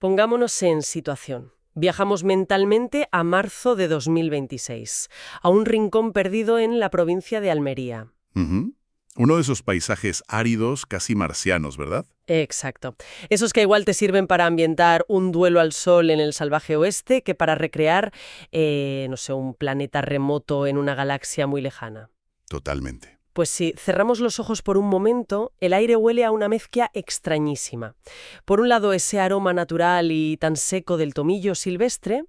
Pongámonos en situación. Viajamos mentalmente a marzo de 2026, a un rincón perdido en la provincia de Almería. Ujú. Uno de esos paisajes áridos, casi marcianos, ¿verdad? Exacto. Esos que igual te sirven para ambientar un duelo al sol en el salvaje oeste que para recrear, no sé, un planeta remoto en una galaxia muy lejana. Totalmente. Pues si cerramos los ojos por un momento, el aire huele a una mezcla extrañísima. Por un lado, ese aroma natural y tan seco del tomillo silvestre,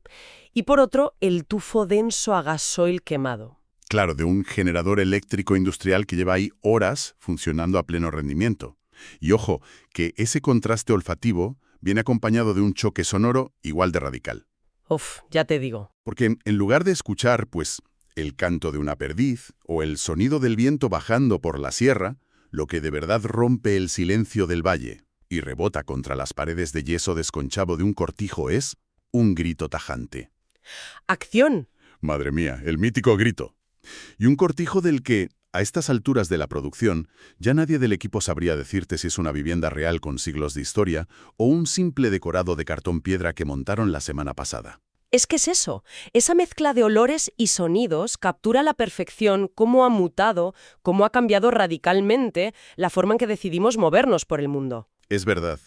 y por otro, el tufo denso a gasoil quemado. Claro, de un generador eléctrico industrial que lleva ahí horas funcionando a pleno rendimiento. Y ojo, que ese contraste olfativo viene acompañado de un choque sonoro igual de radical. Uf, ya te digo. Porque en lugar de escuchar, pues, el canto de una perdiz o el sonido del viento bajando por la sierra, lo que de verdad rompe el silencio del valle y rebota contra las paredes de yeso desconchado de un cortijo es un grito tajante. ¡Acción! Madre mía, el mítico grito. Y un cortijo del que, a estas alturas de la producción, ya nadie del equipo sabría decirte si es una vivienda real con siglos de historia o un simple decorado de cartón piedra que montaron la semana pasada. Es que es eso. Esa mezcla de olores y sonidos captura a la perfección cómo ha mutado, cómo ha cambiado radicalmente la forma en que decidimos movernos por el mundo. Es verdad.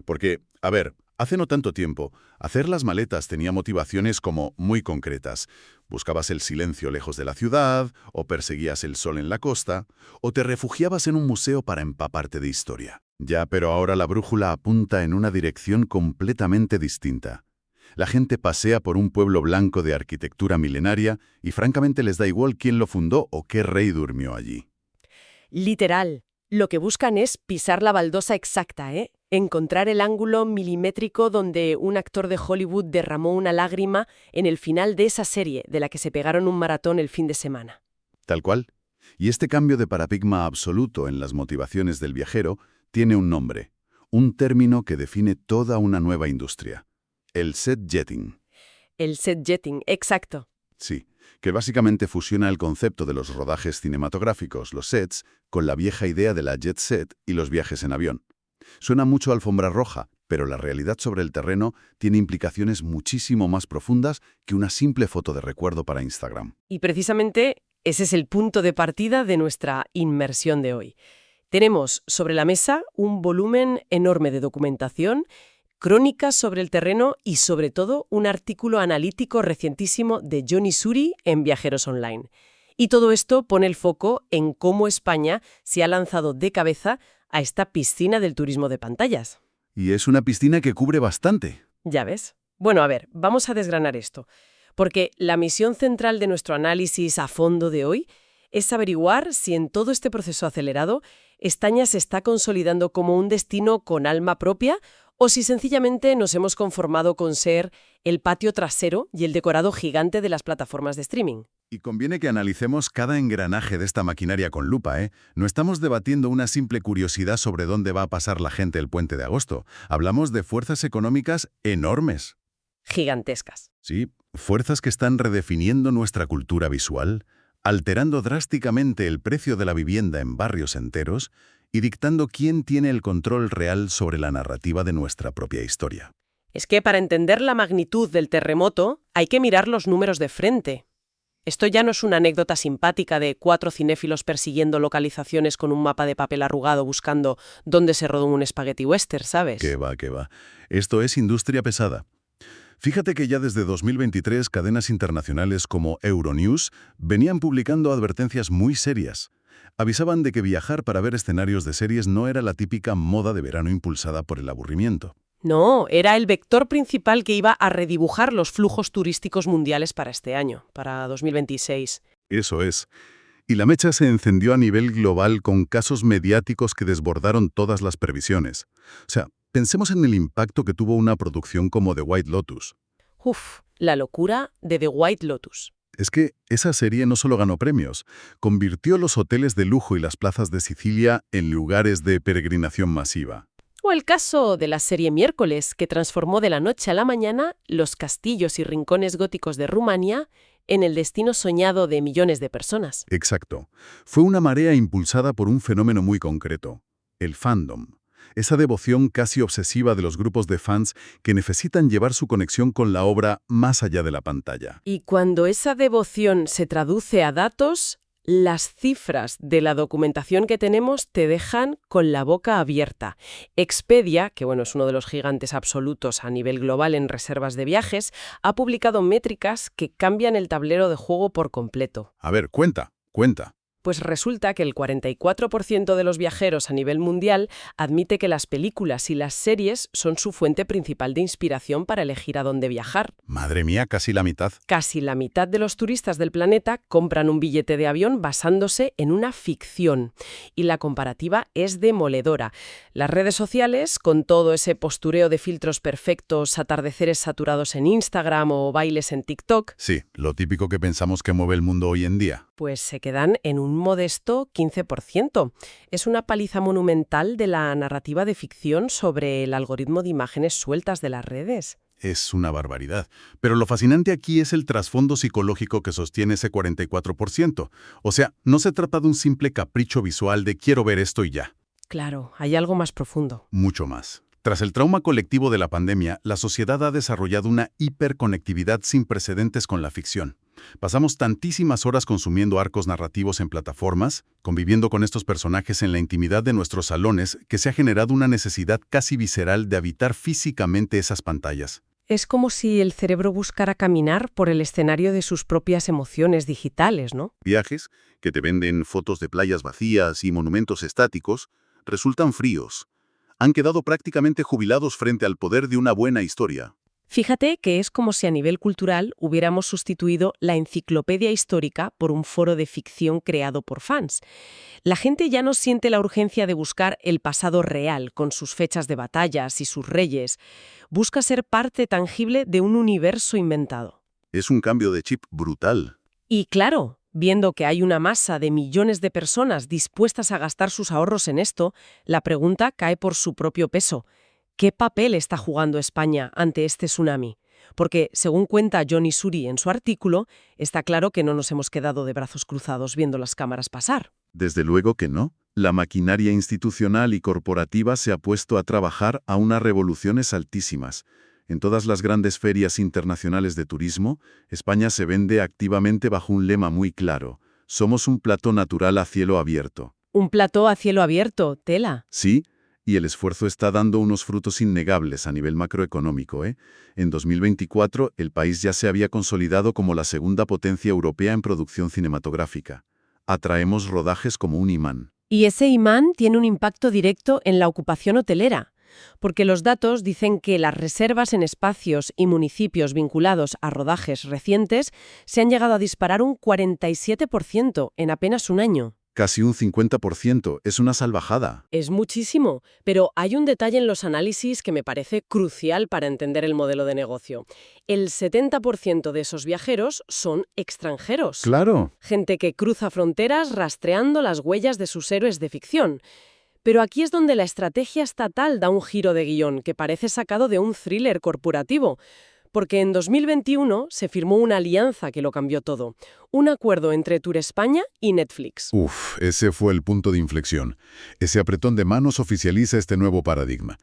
Porque, a ver, hace no tanto tiempo, hacer las maletas tenía motivaciones como muy concretas. Buscabas el silencio lejos de la ciudad, o perseguías el sol en la costa, o te refugiabas en un museo para empaparte de historia. Ya, pero ahora la brújula apunta en una dirección completamente distinta. La gente pasea por un pueblo blanco de arquitectura milenaria y francamente les da igual quién lo fundó o qué rey durmió allí. Literal. Lo que buscan es pisar la baldosa exacta, ¿eh? Encontrar el ángulo milimétrico donde un actor de Hollywood derramó una lágrima en el final de esa serie de la que se pegaron un maratón el fin de semana. Tal cual. Y este cambio de paradigma absoluto en las motivaciones del viajero tiene un nombre, un término que define toda una nueva industria. El set jetting. El set jetting, exacto. Sí, que básicamente fusiona el concepto de los rodajes cinematográficos, los sets, con la vieja idea de la jet set y los viajes en avión. Suena mucho a alfombra roja, pero la realidad sobre el terreno tiene implicaciones muchísimo más profundas que una simple foto de recuerdo para Instagram. Y precisamente ese es el punto de partida de nuestra inmersión de hoy. Tenemos sobre la mesa un volumen enorme de documentación, crónicas sobre el terreno y, sobre todo, un artículo analítico recientísimo de Johnny Suri en Viajeros Online. Y todo esto pone el foco en cómo España se ha lanzado de cabeza a esta piscina del turismo de pantallas. Y es una piscina que cubre bastante. ¿Ya ves? Bueno, a ver, vamos a desgranar esto. Porque la misión central de nuestro análisis a fondo de hoy es averiguar si en todo este proceso acelerado España se está consolidando como un destino con alma propia o si sencillamente nos hemos conformado con ser el patio trasero y el decorado gigante de las plataformas de streaming. Y conviene que analicemos cada engranaje de esta maquinaria con lupa, ¿eh? No estamos debatiendo una simple curiosidad sobre dónde va a pasar la gente el puente de agosto. Hablamos de fuerzas económicas enormes. Gigantescas. Sí, fuerzas que están redefiniendo nuestra cultura visual, alterando drásticamente el precio de la vivienda en barrios enteros y dictando quién tiene el control real sobre la narrativa de nuestra propia historia. Es que para entender la magnitud del terremoto hay que mirar los números de frente. Esto ya no es una anécdota simpática de 4 cinéfilos persiguiendo localizaciones con un mapa de papel arrugado buscando dónde se rodó un spaghetti western, ¿sabes? Qué va, qué va. Esto es industria pesada. Fíjate que ya desde 2023 cadenas internacionales como Euronews venían publicando advertencias muy serias. Avisaban de que viajar para ver escenarios de series no era la típica moda de verano impulsada por el aburrimiento. No, era el vector principal que iba a redibujar los flujos turísticos mundiales para este año, para 2026. Eso es. Y la mecha se encendió a nivel global con casos mediáticos que desbordaron todas las previsiones. O sea, pensemos en el impacto que tuvo una producción como The White Lotus. Uf, la locura de The White Lotus. Es que esa serie no solo ganó premios, convirtió los hoteles de lujo y las plazas de Sicilia en lugares de peregrinación masiva. O el caso de la serie Miércoles, que transformó de la noche a la mañana los castillos y rincones góticos de Rumanía en el destino soñado de millones de personas. Exacto. Fue una marea impulsada por un fenómeno muy concreto, el fandom. esa devoción casi obsesiva de los grupos de fans que necesitan llevar su conexión con la obra más allá de la pantalla. Y cuando esa devoción se traduce a datos, las cifras de la documentación que tenemos te dejan con la boca abierta. Expedia, que es uno de los gigantes absolutos a nivel global en reservas de viajes, ha publicado métricas que cambian el tablero de juego por completo. A ver, cuenta. Pues resulta que el 44% de los viajeros a nivel mundial admite que las películas y las series son su fuente principal de inspiración para elegir a dónde viajar. Madre mía, casi la mitad. Casi la mitad de los turistas del planeta compran un billete de avión basándose en una ficción. Y la comparativa es demoledora. Las redes sociales, con todo ese postureo de filtros perfectos, atardeceres saturados en Instagram o bailes en TikTok, Sí, lo típico que pensamos que mueve el mundo hoy en día. pues se quedan en un modesto 15%. Es una paliza monumental de la narrativa de ficción sobre el algoritmo de imágenes sueltas de las redes. Es una barbaridad. Pero lo fascinante aquí es el trasfondo psicológico que sostiene ese 44%. O sea, no se trata de un simple capricho visual de quiero ver esto y ya. Claro, hay algo más profundo. Mucho más. Tras el trauma colectivo de la pandemia, la sociedad ha desarrollado una hiperconectividad sin precedentes con la ficción. Pasamos tantísimas horas consumiendo arcos narrativos en plataformas, conviviendo con estos personajes en la intimidad de nuestros salones, que se ha generado una necesidad casi visceral de habitar físicamente esas pantallas. Es como si el cerebro buscara caminar por el escenario de sus propias emociones digitales, ¿no? Viajes, que te venden fotos de playas vacías y monumentos estáticos, resultan fríos. Han quedado prácticamente jubilados frente al poder de una buena historia. Fíjate que es como si a nivel cultural hubiéramos sustituido la enciclopedia histórica por un foro de ficción creado por fans. La gente ya no siente la urgencia de buscar el pasado real, con sus fechas de batallas y sus reyes. Busca ser parte tangible de un universo inventado. Es un cambio de chip brutal. Y claro, viendo que hay una masa de millones de personas dispuestas a gastar sus ahorros en esto, la pregunta cae por su propio peso. ¿Qué papel está jugando España ante este tsunami? Porque, según cuenta Johnny Suri en su artículo, está claro que no nos hemos quedado de brazos cruzados viendo las cámaras pasar. Desde luego que no. La maquinaria institucional y corporativa se ha puesto a trabajar a unas revoluciones altísimas. En todas las grandes ferias internacionales de turismo, España se vende activamente bajo un lema muy claro: somos un plató natural a cielo abierto. Un plató a cielo abierto, tela. Sí, y el esfuerzo está dando unos frutos innegables a nivel macroeconómico, ¿eh? En 2024, el país ya se había consolidado como la segunda potencia europea en producción cinematográfica. Atraemos rodajes como un imán. Y ese imán tiene un impacto directo en la ocupación hotelera, porque los datos dicen que las reservas en espacios y municipios vinculados a rodajes recientes se han llegado a disparar un 47% en apenas un año. Casi un 50%, es una salvajada. Es muchísimo, pero hay un detalle en los análisis que me parece crucial para entender el modelo de negocio. El 70% de esos viajeros son extranjeros. Claro. Gente que cruza fronteras rastreando las huellas de sus héroes de ficción. Pero aquí es donde la estrategia estatal da un giro de guión que parece sacado de un thriller corporativo. Porque en 2021 se firmó una alianza que lo cambió todo. Un acuerdo entre Tour España y Netflix. Ese fue el punto de inflexión. Ese apretón de manos oficializa este nuevo paradigma.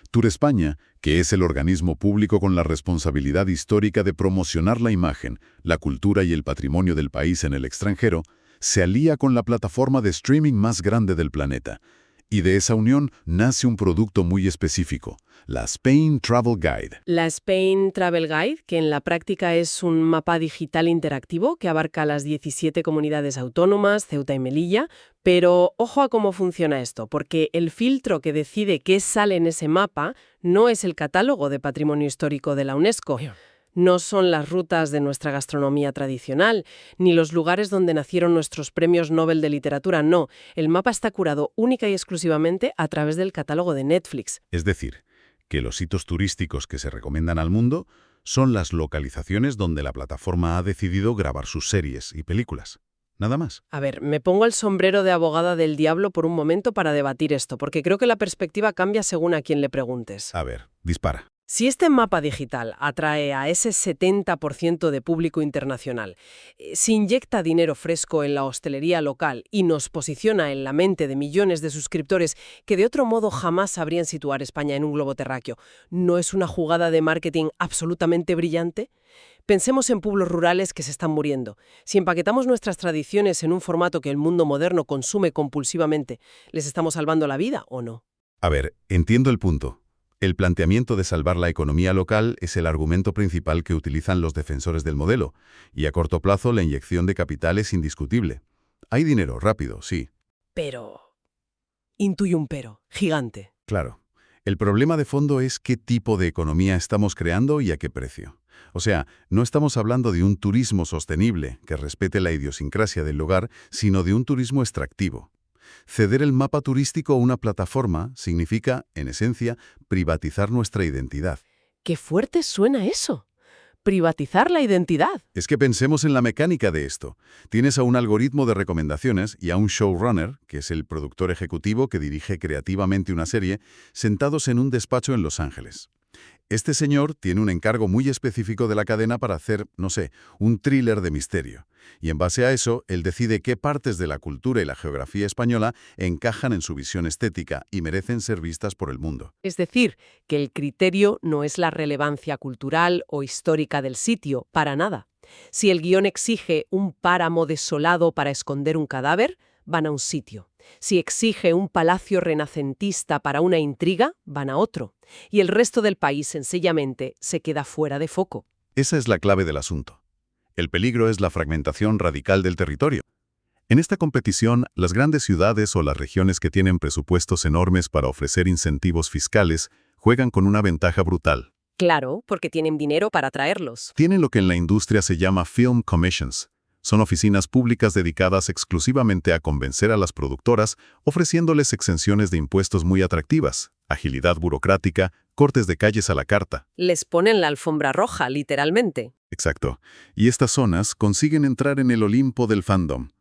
Tour España, que es el organismo público con la responsabilidad histórica de promocionar la imagen, la cultura y el patrimonio del país en el extranjero, se alía con la plataforma de streaming más grande del planeta. Y de esa unión nace un producto muy específico, la Spain Travel Guide. La Spain Travel Guide, que en la práctica es un mapa digital interactivo que abarca las 17 comunidades autónomas, Ceuta y Melilla. Pero ojo a cómo funciona esto, porque el filtro que decide qué sale en ese mapa no es el catálogo de patrimonio histórico de la UNESCO. No son las rutas de nuestra gastronomía tradicional, ni los lugares donde nacieron nuestros premios Nobel de literatura, no. El mapa está curado única y exclusivamente a través del catálogo de Netflix. Es decir, que los sitios turísticos que se recomiendan al mundo son las localizaciones donde la plataforma ha decidido grabar sus series y películas. Nada más. A ver, me pongo el sombrero de abogada del diablo por un momento para debatir esto, porque creo que la perspectiva cambia según a quién le preguntes. A ver, dispara. Si este mapa digital atrae a ese 70% de público internacional, si inyecta dinero fresco en la hostelería local y nos posiciona en la mente de millones de suscriptores que de otro modo jamás sabrían situar España en un globo terráqueo, ¿no es una jugada de marketing absolutamente brillante? Pensemos en pueblos rurales que se están muriendo. Si empaquetamos nuestras tradiciones en un formato que el mundo moderno consume compulsivamente, ¿les estamos salvando la vida o no? A ver, entiendo el punto. El planteamiento de salvar la economía local es el argumento principal que utilizan los defensores del modelo, y a corto plazo la inyección de capital es indiscutible. Hay dinero, rápido, sí. Pero... intuyo un pero, gigante. Claro. El problema de fondo es qué tipo de economía estamos creando y a qué precio. O sea, no estamos hablando de un turismo sostenible que respete la idiosincrasia del lugar, sino de un turismo extractivo. Ceder el mapa turístico a una plataforma significa, en esencia, privatizar nuestra identidad. ¡Qué fuerte suena eso! Privatizar la identidad. Es que pensemos en la mecánica de esto. Tienes a un algoritmo de recomendaciones y a un showrunner, que es el productor ejecutivo que dirige creativamente una serie, sentados en un despacho en Los Ángeles. Este señor tiene un encargo muy específico de la cadena para hacer, no sé, un thriller de misterio. Y en base a eso, él decide qué partes de la cultura y la geografía española encajan en su visión estética y merecen ser vistas por el mundo. Es decir, que el criterio no es la relevancia cultural o histórica del sitio, para nada. Si el guión exige un páramo desolado para esconder un cadáver, van a un sitio. Si exige un palacio renacentista para una intriga, van a otro. Y el resto del país, sencillamente, se queda fuera de foco. Esa es la clave del asunto. El peligro es la fragmentación radical del territorio. En esta competición, las grandes ciudades o las regiones que tienen presupuestos enormes para ofrecer incentivos fiscales juegan con una ventaja brutal. Claro, porque tienen dinero para traerlos. Tienen lo que en la industria se llama Film Commissions. Son oficinas públicas dedicadas exclusivamente a convencer a las productoras, ofreciéndoles exenciones de impuestos muy atractivas, agilidad burocrática, cortes de calles a la carta. Les ponen la alfombra roja, literalmente. Exacto. Y estas zonas consiguen entrar en el Olimpo del fandom.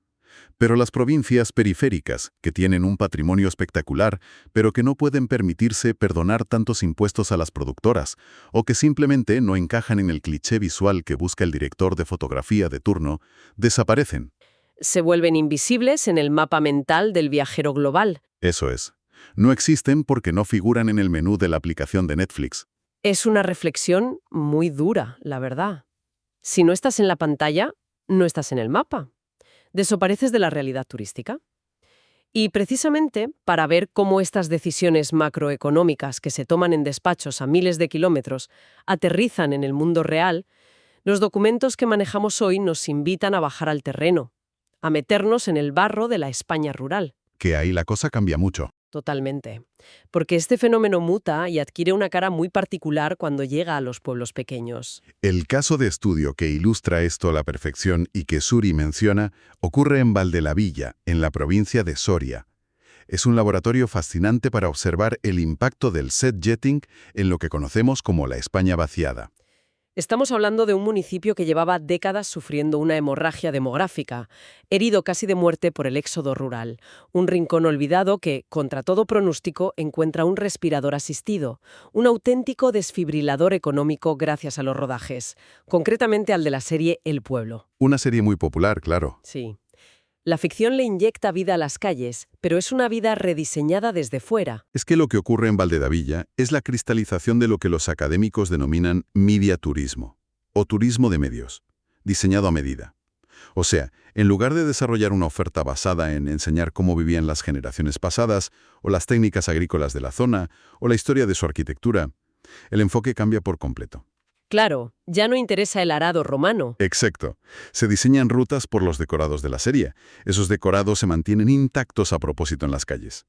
Pero las provincias periféricas, que tienen un patrimonio espectacular, pero que no pueden permitirse perdonar tantos impuestos a las productoras, o que simplemente no encajan en el cliché visual que busca el director de fotografía de turno, desaparecen. Se vuelven invisibles en el mapa mental del viajero global. Eso es. No existen porque no figuran en el menú de la aplicación de Netflix. Es una reflexión muy dura, la verdad. Si no estás en la pantalla, no estás en el mapa. Desapareces de la realidad turística. Y precisamente para ver cómo estas decisiones macroeconómicas que se toman en despachos a miles de kilómetros aterrizan en el mundo real, los documentos que manejamos hoy nos invitan a bajar al terreno, a meternos en el barro de la España rural. Que ahí la cosa cambia mucho. Totalmente. Porque este fenómeno muta y adquiere una cara muy particular cuando llega a los pueblos pequeños. El caso de estudio que ilustra esto a la perfección y que Suri menciona ocurre en Valdelavilla, en la provincia de Soria. Es un laboratorio fascinante para observar el impacto del set jetting en lo que conocemos como la España vaciada. Estamos hablando de un municipio que llevaba décadas sufriendo una hemorragia demográfica, herido casi de muerte por el éxodo rural. Un rincón olvidado que, contra todo pronóstico, encuentra un respirador asistido, un auténtico desfibrilador económico gracias a los rodajes, concretamente al de la serie El Pueblo. Una serie muy popular, claro. Sí. La ficción le inyecta vida a las calles, pero es una vida rediseñada desde fuera. Es que lo que ocurre en Valdelavilla es la cristalización de lo que los académicos denominan media turismo, o turismo de medios, diseñado a medida. O sea, en lugar de desarrollar una oferta basada en enseñar cómo vivían las generaciones pasadas, o las técnicas agrícolas de la zona, o la historia de su arquitectura, el enfoque cambia por completo. Claro, ya no interesa el arado romano. Exacto. Se diseñan rutas por los decorados de la serie. Esos decorados se mantienen intactos a propósito en las calles,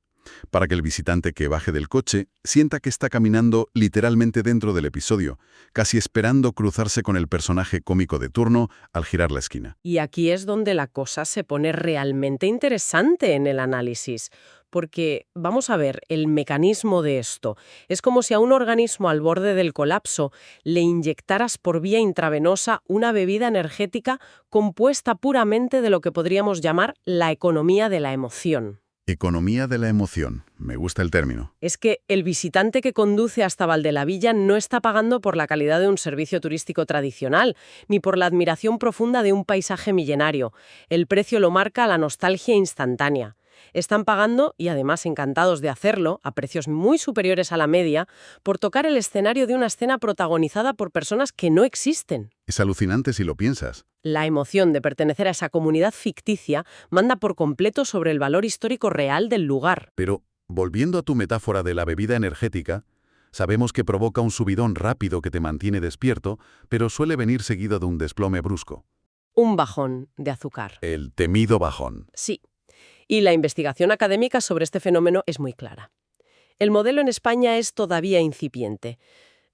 para que el visitante que baje del coche sienta que está caminando literalmente dentro del episodio, casi esperando cruzarse con el personaje cómico de turno al girar la esquina. Y aquí es donde la cosa se pone realmente interesante en el análisis. Porque, vamos a ver, el mecanismo de esto es como si a un organismo al borde del colapso le inyectaras por vía intravenosa una bebida energética compuesta puramente de lo que podríamos llamar la economía de la emoción. Economía de la emoción. Me gusta el término. Es que el visitante que conduce hasta Valdelavilla no está pagando por la calidad de un servicio turístico tradicional, ni por la admiración profunda de un paisaje millenario. El precio lo marca la nostalgia instantánea. Están pagando, y además encantados de hacerlo, a precios muy superiores a la media, por tocar el escenario de una escena protagonizada por personas que no existen. Es alucinante si lo piensas. La emoción de pertenecer a esa comunidad ficticia manda por completo sobre el valor histórico real del lugar. Pero, volviendo a tu metáfora de la bebida energética, sabemos que provoca un subidón rápido que te mantiene despierto, pero suele venir seguido de un desplome brusco. Un bajón de azúcar. El temido bajón. Sí. Y la investigación académica sobre este fenómeno es muy clara. El modelo en España es todavía incipiente.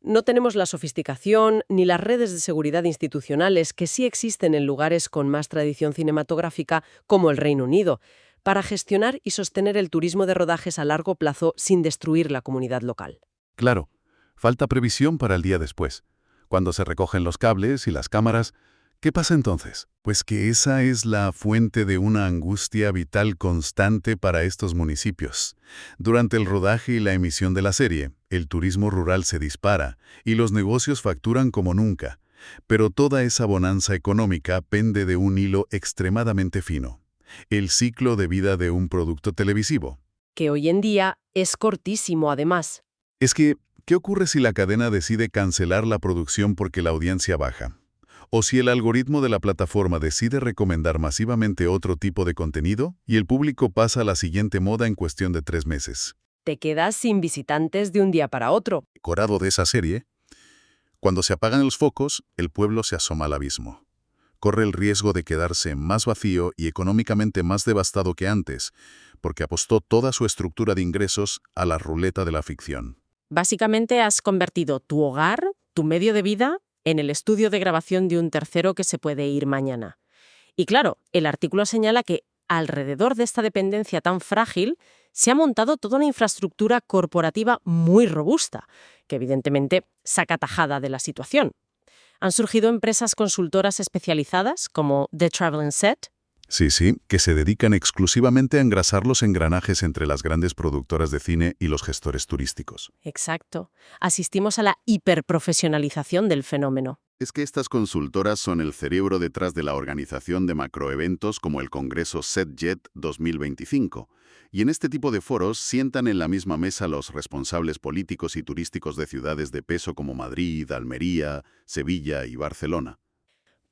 No tenemos la sofisticación ni las redes de seguridad institucionales que sí existen en lugares con más tradición cinematográfica, como el Reino Unido, para gestionar y sostener el turismo de rodajes a largo plazo sin destruir la comunidad local. Claro, falta previsión para el día después. Cuando se recogen los cables y las cámaras, ¿qué pasa entonces? Pues que esa es la fuente de una angustia vital constante para estos municipios. Durante el rodaje y la emisión de la serie, el turismo rural se dispara y los negocios facturan como nunca. Pero toda esa bonanza económica pende de un hilo extremadamente fino: el ciclo de vida de un producto televisivo. Que hoy en día es cortísimo, además. Es que, ¿qué ocurre si la cadena decide cancelar la producción porque la audiencia baja? O si el algoritmo de la plataforma decide recomendar masivamente otro tipo de contenido y el público pasa a la siguiente moda en cuestión de 3 meses. Te quedas sin visitantes de un día para otro. Decorado de esa serie, cuando se apagan los focos, el pueblo se asoma al abismo. Corre el riesgo de quedarse más vacío y económicamente más devastado que antes, porque apostó toda su estructura de ingresos a la ruleta de la ficción. Básicamente has convertido tu hogar, tu medio de vida, en el estudio de grabación de un tercero que se puede ir mañana. Y claro, el artículo señala que alrededor de esta dependencia tan frágil se ha montado toda una infraestructura corporativa muy robusta, que evidentemente saca tajada de la situación. Han surgido empresas consultoras especializadas como The Traveling Set. Sí, que se dedican exclusivamente a engrasar los engranajes entre las grandes productoras de cine y los gestores turísticos. Exacto. Asistimos a la hiperprofesionalización del fenómeno. Es que estas consultoras son el cerebro detrás de la organización de macroeventos como el Congreso SetJet 2025. Y en este tipo de foros sientan en la misma mesa los responsables políticos y turísticos de ciudades de peso como Madrid, Almería, Sevilla y Barcelona.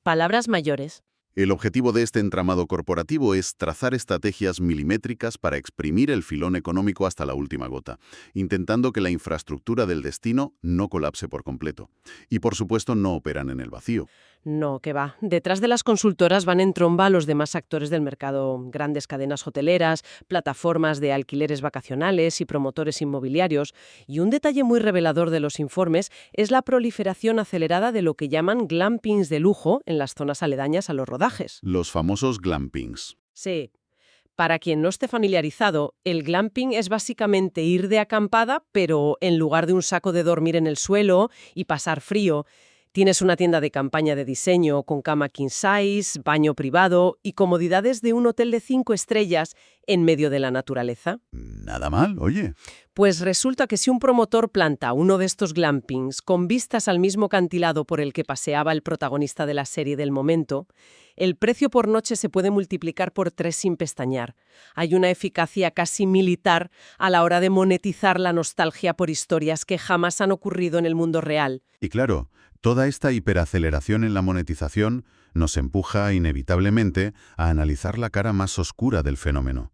Palabras mayores. El objetivo de este entramado corporativo es trazar estrategias milimétricas para exprimir el filón económico hasta la última gota, intentando que la infraestructura del destino no colapse por completo. Y por supuesto no operan en el vacío. No, que va. Detrás de las consultoras van en tromba los demás actores del mercado, grandes cadenas hoteleras, plataformas de alquileres vacacionales y promotores inmobiliarios. Y un detalle muy revelador de los informes es la proliferación acelerada de lo que llaman glampings de lujo en las zonas aledañas a los rodajes. Los famosos glampings. Sí. Para quien no esté familiarizado, el glamping es básicamente ir de acampada, pero en lugar de un saco de dormir en el suelo y pasar frío, tienes una tienda de campaña de diseño con cama king size, baño privado y comodidades de un hotel de 5 estrellas en medio de la naturaleza. Nada mal, oye. Pues resulta que si un promotor planta uno de estos glampings con vistas al mismo acantilado por el que paseaba el protagonista de la serie del momento, el precio por noche se puede multiplicar por 3 sin pestañear. Hay una eficacia casi militar a la hora de monetizar la nostalgia por historias que jamás han ocurrido en el mundo real. Y claro, toda esta hiperaceleración en la monetización nos empuja inevitablemente a analizar la cara más oscura del fenómeno.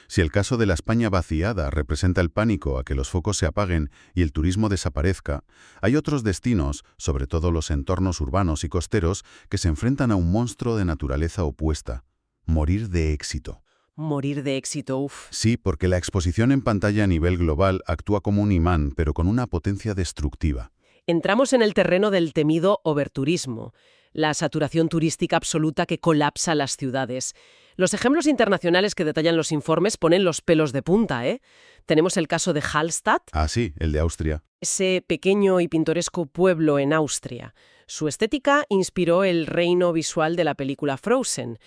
Si el caso de la España vaciada representa el pánico a que los focos se apaguen y el turismo desaparezca, hay otros destinos, sobre todo los entornos urbanos y costeros, que se enfrentan a un monstruo de naturaleza opuesta: morir de éxito. Morir de éxito, uff. Sí, porque la exposición en pantalla a nivel global actúa como un imán, pero con una potencia destructiva. Entramos en el terreno del temido overturismo, la saturación turística absoluta que colapsa las ciudades. Los ejemplos internacionales que detallan los informes ponen los pelos de punta, ¿eh? Tenemos el caso de Hallstatt. Ah, sí, el de Austria. Ese pequeño y pintoresco pueblo en Austria. Su estética inspiró el reino visual de la película Frozen.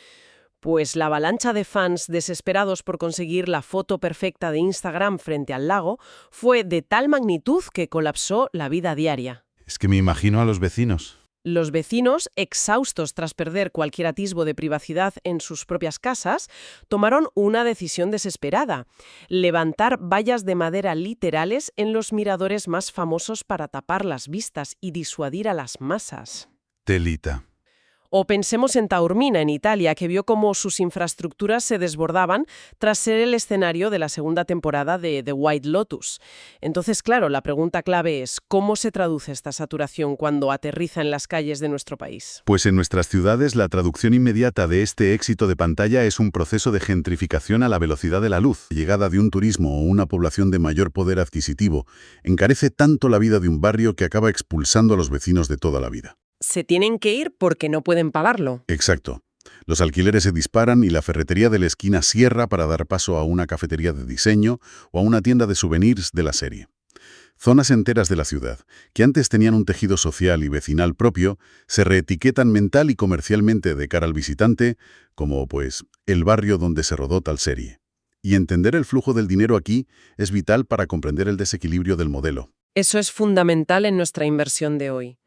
Pues la avalancha de fans desesperados por conseguir la foto perfecta de Instagram frente al lago fue de tal magnitud que colapsó la vida diaria. Es que me imagino a los vecinos. Los vecinos, exhaustos tras perder cualquier atisbo de privacidad en sus propias casas, tomaron una decisión desesperada: levantar vallas de madera literales en los miradores más famosos para tapar las vistas y disuadir a las masas. Telita. O pensemos en Taormina, en Italia, que vio cómo sus infraestructuras se desbordaban tras ser el escenario de la segunda temporada de The White Lotus. Entonces, claro, la pregunta clave es: ¿cómo se traduce esta saturación cuando aterriza en las calles de nuestro país? Pues en nuestras ciudades la traducción inmediata de este éxito de pantalla es un proceso de gentrificación a la velocidad de la luz. La llegada de un turismo o una población de mayor poder adquisitivo encarece tanto la vida de un barrio que acaba expulsando a los vecinos de toda la vida. Se tienen que ir porque no pueden pagarlo. Exacto. Los alquileres se disparan y la ferretería de la esquina cierra para dar paso a una cafetería de diseño o a una tienda de souvenirs de la serie. Zonas enteras de la ciudad, que antes tenían un tejido social y vecinal propio, se reetiquetan mental y comercialmente de cara al visitante como, pues, el barrio donde se rodó tal serie. Y entender el flujo del dinero aquí es vital para comprender el desequilibrio del modelo. Eso es fundamental en nuestra inversión de hoy.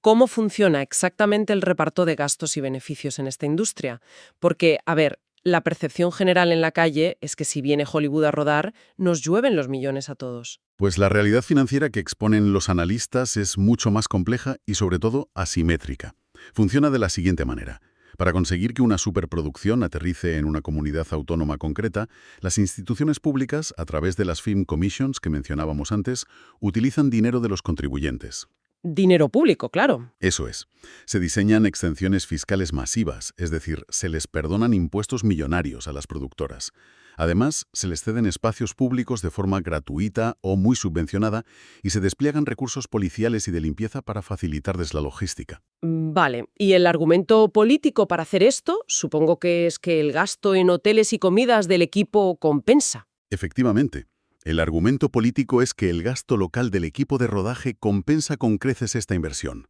¿Cómo funciona exactamente el reparto de gastos y beneficios en esta industria? Porque, a ver, la percepción general en la calle es que si viene Hollywood a rodar, nos llueven los millones a todos. Pues la realidad financiera que exponen los analistas es mucho más compleja y, sobre todo, asimétrica. Funciona de la siguiente manera. Para conseguir que una superproducción aterrice en una comunidad autónoma concreta, las instituciones públicas, a través de las Film Commissions que mencionábamos antes, utilizan dinero de los contribuyentes. Dinero público, claro. Eso es. Se diseñan exenciones fiscales masivas, es decir, se les perdonan impuestos millonarios a las productoras. Además, se les ceden espacios públicos de forma gratuita o muy subvencionada y se despliegan recursos policiales y de limpieza para facilitarles la logística. Vale, y el argumento político para hacer esto, supongo que es que el gasto en hoteles y comidas del equipo compensa. Efectivamente. El argumento político es que el gasto local del equipo de rodaje compensa con creces esta inversión.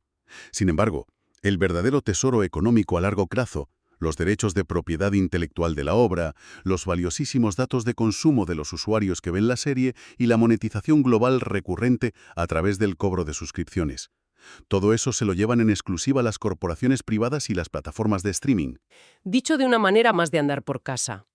Sin embargo, el verdadero tesoro económico a largo plazo, los derechos de propiedad intelectual de la obra, los valiosísimos datos de consumo de los usuarios que ven la serie y la monetización global recurrente a través del cobro de suscripciones. Todo eso se lo llevan en exclusiva las corporaciones privadas y las plataformas de streaming. Dicho de una manera más de andar por casa.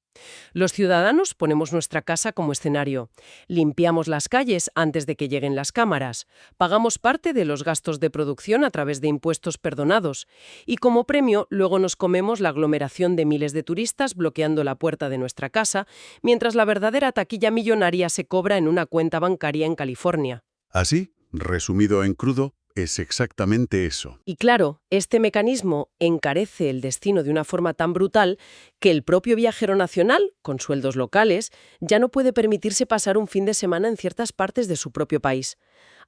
Los ciudadanos ponemos nuestra casa como escenario, limpiamos las calles antes de que lleguen las cámaras, pagamos parte de los gastos de producción a través de impuestos perdonados y como premio luego nos comemos la aglomeración de miles de turistas bloqueando la puerta de nuestra casa, mientras la verdadera taquilla millonaria se cobra en una cuenta bancaria en California. Así, resumido en crudo, es exactamente eso. Y claro, este mecanismo encarece el destino de una forma tan brutal que el propio viajero nacional, con sueldos locales, ya no puede permitirse pasar un fin de semana en ciertas partes de su propio país.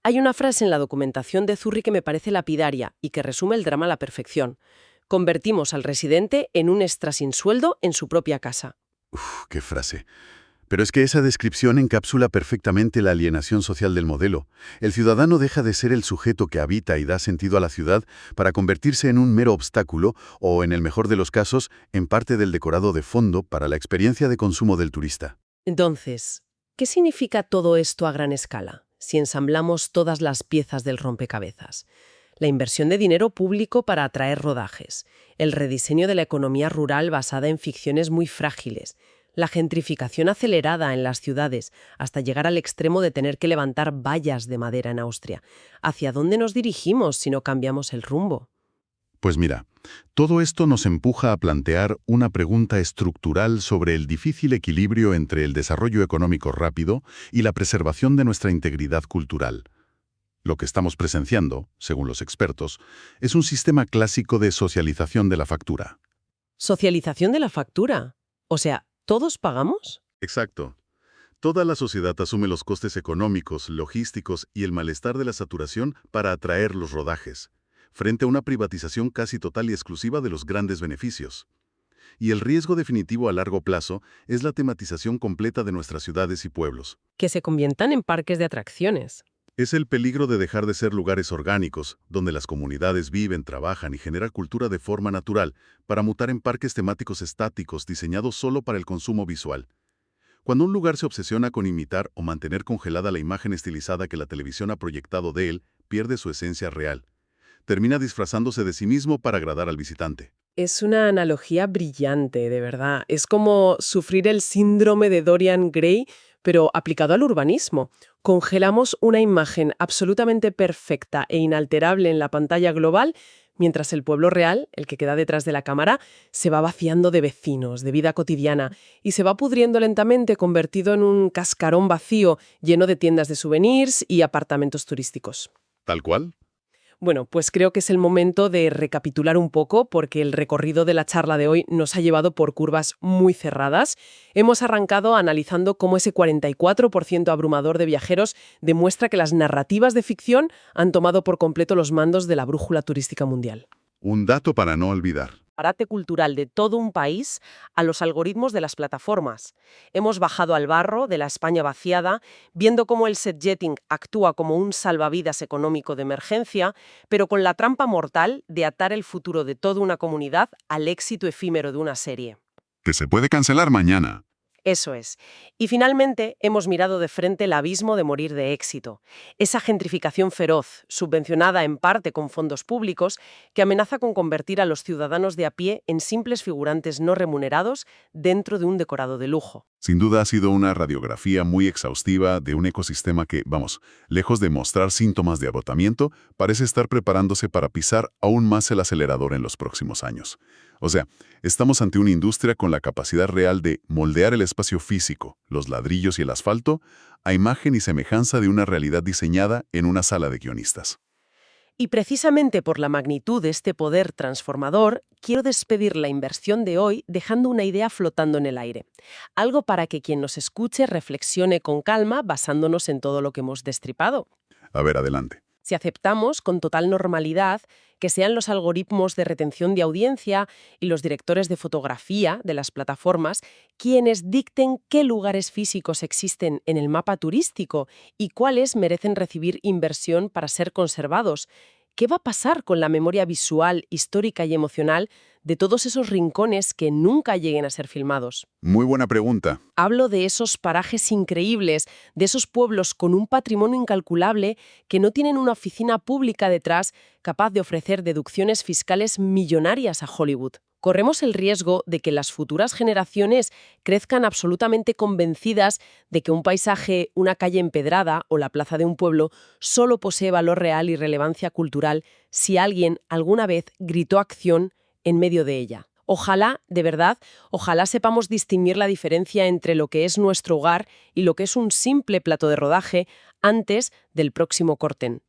Hay una frase en la documentación de Zurri que me parece lapidaria y que resume el drama a la perfección. Convertimos al residente en un extra sin sueldo en su propia casa. ¡Qué frase! Pero es que esa descripción encapsula perfectamente la alienación social del modelo. El ciudadano deja de ser el sujeto que habita y da sentido a la ciudad para convertirse en un mero obstáculo o, en el mejor de los casos, en parte del decorado de fondo para la experiencia de consumo del turista. Entonces, ¿qué significa todo esto a gran escala, si ensamblamos todas las piezas del rompecabezas? La inversión de dinero público para atraer rodajes, el rediseño de la economía rural basada en ficciones muy frágiles, la gentrificación acelerada en las ciudades hasta llegar al extremo de tener que levantar vallas de madera en Austria. ¿Hacia dónde nos dirigimos si no cambiamos el rumbo? Pues mira, todo esto nos empuja a plantear una pregunta estructural sobre el difícil equilibrio entre el desarrollo económico rápido y la preservación de nuestra integridad cultural. Lo que estamos presenciando, según los expertos, es un sistema clásico de socialización de la factura. ¿Socialización de la factura? O sea, ¿todos pagamos? Exacto. Toda la sociedad asume los costes económicos, logísticos y el malestar de la saturación para atraer los rodajes, frente a una privatización casi total y exclusiva de los grandes beneficios. Y el riesgo definitivo a largo plazo es la tematización completa de nuestras ciudades y pueblos. Que se conviertan en parques de atracciones. Es el peligro de dejar de ser lugares orgánicos, donde las comunidades viven, trabajan y generan cultura de forma natural, para mutar en parques temáticos estáticos diseñados solo para el consumo visual. Cuando un lugar se obsesiona con imitar o mantener congelada la imagen estilizada que la televisión ha proyectado de él, pierde su esencia real. Termina disfrazándose de sí mismo para agradar al visitante. Es una analogía brillante, de verdad. Es como sufrir el síndrome de Dorian Gray, pero aplicado al urbanismo. Congelamos una imagen absolutamente perfecta e inalterable en la pantalla global, mientras el pueblo real, el que queda detrás de la cámara, se va vaciando de vecinos, de vida cotidiana, y se va pudriendo lentamente, convertido en un cascarón vacío lleno de tiendas de souvenirs y apartamentos turísticos. ¿Tal cual? Bueno, pues creo que es el momento de recapitular un poco porque el recorrido de la charla de hoy nos ha llevado por curvas muy cerradas. Hemos arrancado analizando cómo ese 44% abrumador de viajeros demuestra que las narrativas de ficción han tomado por completo los mandos de la brújula turística mundial. Un dato para no olvidar. Parate cultural de todo un país a los algoritmos de las plataformas. Hemos bajado al barro de la España vaciada, viendo cómo el set-jetting actúa como un salvavidas económico de emergencia, pero con la trampa mortal de atar el futuro de toda una comunidad al éxito efímero de una serie. Que se puede cancelar mañana. Eso es. Y finalmente hemos mirado de frente el abismo de morir de éxito. Esa gentrificación feroz, subvencionada en parte con fondos públicos, que amenaza con convertir a los ciudadanos de a pie en simples figurantes no remunerados dentro de un decorado de lujo. Sin duda ha sido una radiografía muy exhaustiva de un ecosistema que, vamos, lejos de mostrar síntomas de agotamiento, parece estar preparándose para pisar aún más el acelerador en los próximos años. O sea, estamos ante una industria con la capacidad real de moldear el espacio físico, los ladrillos y el asfalto, a imagen y semejanza de una realidad diseñada en una sala de guionistas. Y precisamente por la magnitud de este poder transformador, quiero despedir la inversión de hoy dejando una idea flotando en el aire. Algo para que quien nos escuche reflexione con calma basándonos en todo lo que hemos destripado. A ver, adelante. Si aceptamos con total normalidad que sean los algoritmos de retención de audiencia y los directores de fotografía de las plataformas quienes dicten qué lugares físicos existen en el mapa turístico y cuáles merecen recibir inversión para ser conservados, ¿qué va a pasar con la memoria visual, histórica y emocional de todos esos rincones que nunca lleguen a ser filmados? Muy buena pregunta. Hablo de esos parajes increíbles, de esos pueblos con un patrimonio incalculable que no tienen una oficina pública detrás capaz de ofrecer deducciones fiscales millonarias a Hollywood. Corremos el riesgo de que las futuras generaciones crezcan absolutamente convencidas de que un paisaje, una calle empedrada o la plaza de un pueblo solo posee valor real y relevancia cultural si alguien alguna vez gritó acción en medio de ella. Ojalá, de verdad, ojalá sepamos distinguir la diferencia entre lo que es nuestro hogar y lo que es un simple plato de rodaje antes del próximo corten.